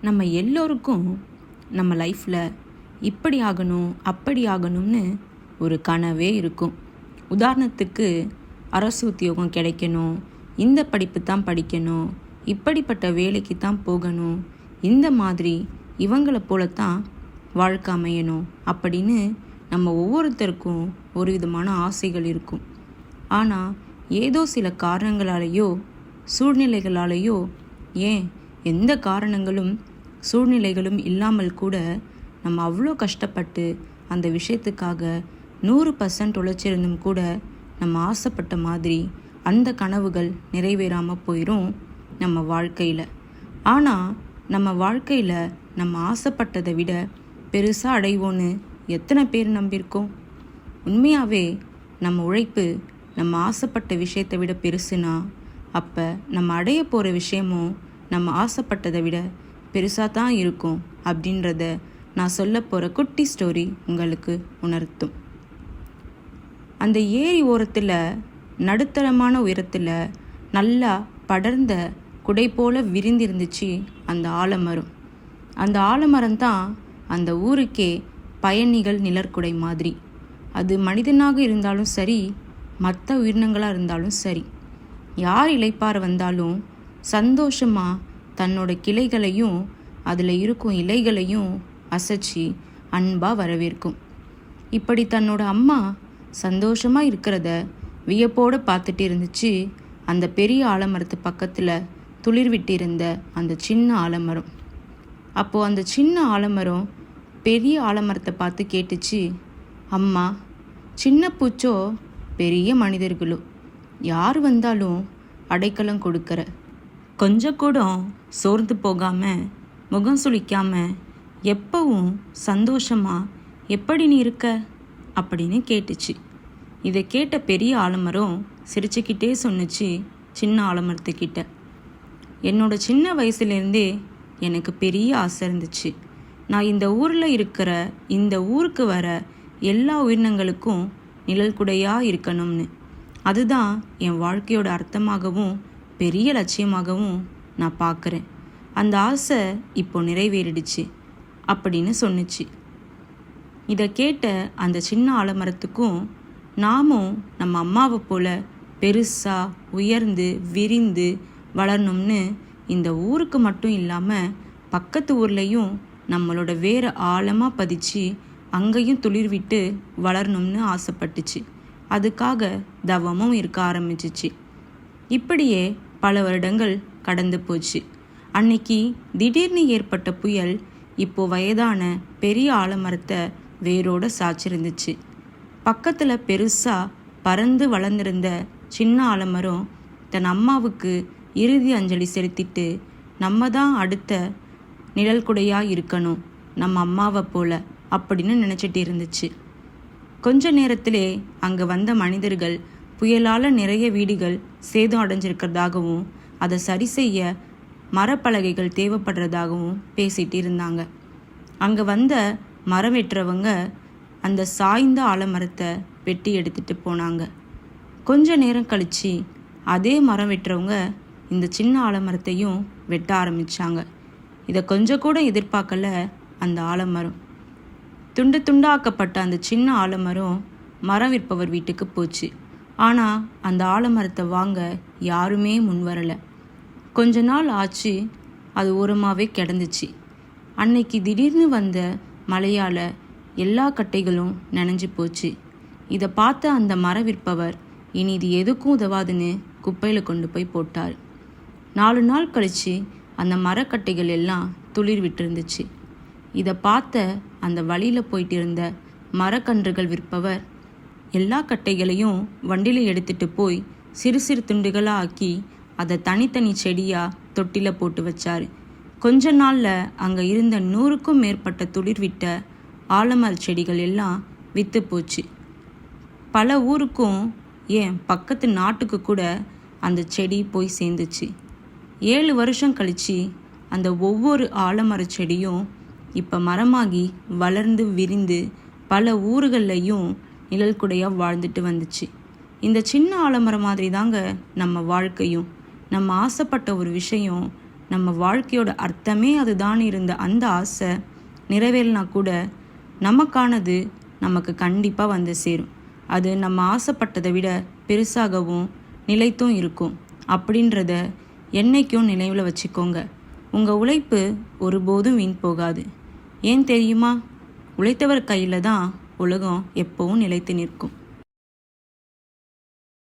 நம்ம எல்லோருக்கும் நம்ம லைஃப்பில் இப்படி ஆகணும் அப்படி ஆகணும்னு ஒரு கனவே இருக்கும். உதாரணத்துக்கு அரசு உத்தியோகம் கிடைக்கணும், இந்த படிப்பு தான் படிக்கணும், இப்படிப்பட்ட வேலைக்கு தான் போகணும், இந்த மாதிரி இவங்களை போலத்தான் வாழ்க்கை அமையணும் அப்படின்னு நம்ம ஒவ்வொருத்தருக்கும் ஒரு விதமான ஆசைகள் இருக்கும். ஆனால் ஏதோ சில காரணங்களாலேயோ சூழ்நிலைகளாலேயோ ஏன் எந்த காரணங்களும் சூழ்நிலைகளும் இல்லாமல் கூட நம்ம அவ்வளோ கஷ்டப்பட்டு அந்த விஷயத்துக்காக 100% உழைச்சிருந்தும் கூட நம்ம ஆசைப்பட்ட மாதிரி அந்த கனவுகள் நிறைவேறாமல் போயிடும் நம்ம வாழ்க்கையில். ஆனால் நம்ம வாழ்க்கையில் நம்ம ஆசைப்பட்டதை விட பெருசாக அடைவோன்னு எத்தனை பேர் நம்பியிருக்கோம்? உண்மையாகவே நம்ம உழைப்பு நம்ம ஆசைப்பட்ட விஷயத்தை விட பெருசுனா அப்போ நம்ம அடைய போகிற விஷயமும் நம்ம ஆசைப்பட்டதை விட பெருசாக தான் இருக்கும் அப்படின்றத நான் சொல்ல போகிற குட்டி ஸ்டோரி உங்களுக்கு உணர்த்தும். அந்த ஏரி ஓரத்தில் நடுத்தரமான உயரத்தில் நல்லா படர்ந்த குடை போல விரிந்திருந்துச்சு அந்த ஆலமரம். அந்த ஆலமரம் தான் அந்த ஊருக்கே பயணிகள் நிழற்குடை மாதிரி. அது மனிதனாக இருந்தாலும் சரி, மற்ற உயிரினங்களாக இருந்தாலும் சரி, யார் இளைப்பாற வந்தாலும் சந்தோஷமாக தன்னோட கிளைகளையும் அதில் இருக்கும் இலைகளையும் அசைச்சி அன்பாக வரவேற்கும். இப்படி தன்னோட அம்மா சந்தோஷமாக இருக்கிறத வியப்போடு பார்த்துட்டு இருந்துச்சு அந்த பெரிய ஆலமரத்து பக்கத்தில் துளிர்விட்டு இருந்த அந்த சின்ன ஆலமரம். அப்போது அந்த சின்ன ஆலமரம் பெரிய ஆலமரத்தை பார்த்து கேட்டுச்சு, அம்மா, சின்ன பூச்சோ பெரிய மனிதர்களோ யார் வந்தாலும் அடைக்கலம் கொடுக்குற, கொஞ்சம் கூட சோர்ந்து போகாமல் முகம் சுளிக்காமல் எப்பவும் சந்தோஷமாக எப்படி நீ இருக்க அப்படின்னு கேட்டுச்சு. இதை கேட்ட பெரிய ஆலமரம் சிரிச்சுக்கிட்டே சொன்னுச்சு சின்ன ஆலமரத்துக்கிட்ட, என்னோட சின்ன வயசுலேருந்தே எனக்கு பெரிய ஆசை இருந்துச்சு. நான் இந்த ஊரில் இருக்கிற இந்த ஊருக்கு வர எல்லா உயிரினங்களுக்கும் நிழல் குடையாக இருக்கணும்னு. அதுதான் என் வாழ்க்கையோட அர்த்தமாகவும் பெரிய லட்சியமாகவும் நான் பார்க்குறேன். அந்த ஆசை இப்போ நிறைவேறிடுச்சு அப்படின்னு சொன்னுச்சு. இதை கேட்ட அந்த சின்ன ஆலமரத்துக்கும் நாமும் நம்ம அம்மாவை போல பெருசாக உயர்ந்து விரிந்து வளரணும்னு இந்த ஊருக்கு மட்டும் இல்லாமல் பக்கத்து ஊர்லேயும் நம்மளோட வேற ஆழமாக பதிச்சு அங்கேயும் துளிர்விட்டு வளரணும்னு ஆசைப்பட்டுச்சு. அதுக்காக தவமும் இருக்க ஆரம்பிச்சிச்சு. இப்படியே பல வருடங்கள் கடந்து போச்சு. அன்னைக்கு திடீர்னு ஏற்பட்ட புயல் இப்போ வயதான பெரிய ஆலமரத்தை வேரோட சாய்ச்சிருந்துச்சு. பக்கத்தில் பெருசாக பறந்து வளர்ந்திருந்த சின்ன ஆலமரம் தன் அம்மாவுக்கு இறுதி அஞ்சலி செலுத்திட்டு நம்ம தான் அடுத்த நிழல் குடையாக இருக்கணும் நம்ம அம்மாவை போல அப்படின்னு நினச்சிட்டு இருந்துச்சு. கொஞ்ச நேரத்திலே அங்கே வந்த மனிதர்கள் புயலால் நிறைய வீடுகள் சேதம் அடைஞ்சிருக்கிறதாகவும் அதை சரி செய்ய மரப்பலகைகள் தேவைப்படுறதாகவும் பேசிகிட்டு இருந்தாங்க. அங்கே வந்த மரம் வெட்டுறவங்க அந்த சாய்ந்த ஆலமரத்தை வெட்டி எடுத்துகிட்டு போனாங்க. கொஞ்ச நேரம் கழித்து அதே மரம் வெட்டுறவங்க இந்த சின்ன ஆலமரத்தையும் வெட்ட ஆரம்பித்தாங்க. இதை கொஞ்சம் கூட எதிர்பார்க்கல அந்த ஆலமரம். துண்டு துண்டாக்கப்பட்ட அந்த சின்ன ஆலமரம் மரம் விற்பவர் வீட்டுக்கு போச்சு. ஆனால் அந்த ஆலமரத்தை வாங்க யாருமே முன் வரலை. கொஞ்ச நாள் ஆச்சு, அது ஓரமாகவே கிடந்துச்சு. அன்னைக்கு திடீர்னு வந்த மழையால் எல்லா கட்டைகளும் நனைஞ்சு போச்சு. இதை பார்த்த அந்த மரம் விற்பவர் இனி இது எதுக்கும் உதவாதுன்னு குப்பையில் கொண்டு போய் போட்டார். 4 நாள் கழித்து அந்த மரக்கட்டைகள் எல்லாம் துளிர் விட்டுருந்துச்சு. இதை பார்த்த அந்த வழியில் போயிட்டு இருந்த மரக்கன்றுகள் விற்பவர் எல்லா கட்டைகளையும் வண்டியில் எடுத்துகிட்டு போய் சிறு சிறு துண்டுகளாக ஆக்கி அதை தனித்தனி செடியாக தொட்டியில் போட்டு வச்சார். கொஞ்ச நாளில் அங்கே இருந்த 100க்கும் மேற்பட்ட துளிர் விட்ட ஆலமர செடிகள் எல்லாம் விற்று போச்சு. பல ஊருக்கும், ஏன் பக்கத்து நாட்டுக்கு கூட அந்த செடி போய் சேர்ந்துச்சு. 7 வருஷம் கழித்து அந்த ஒவ்வொரு ஆலமர செடியும் இப்போ மரமாகி வளர்ந்து விரிந்து பல ஊர்கள்லையும் நிழல் குடையாக வாழ்ந்துட்டு வந்துச்சு. இந்த சின்ன ஆலமரம் மாதிரி தாங்க நம்ம வாழ்க்கையும். நம்ம ஆசைப்பட்ட ஒரு விஷயம் நம்ம வாழ்க்கையோட அர்த்தமே அதுதான் இருந்த அந்த ஆசை நிறைவேறினா கூட நமக்கானது நமக்கு கண்டிப்பாக வந்து சேரும். அது நம்ம ஆசைப்பட்டதை விட பெருசாகவும் நிலைத்தும் இருக்கும் அப்படின்றத என்னைக்கும் நினைவில் வச்சுக்கோங்க. உங்கள் உழைப்பு ஒருபோதும் வீண் போகாது. ஏன் தெரியுமா? உழைத்தவர் கையில் தான் உலகம் எப்பவும் நிலைத்து நிற்கும்.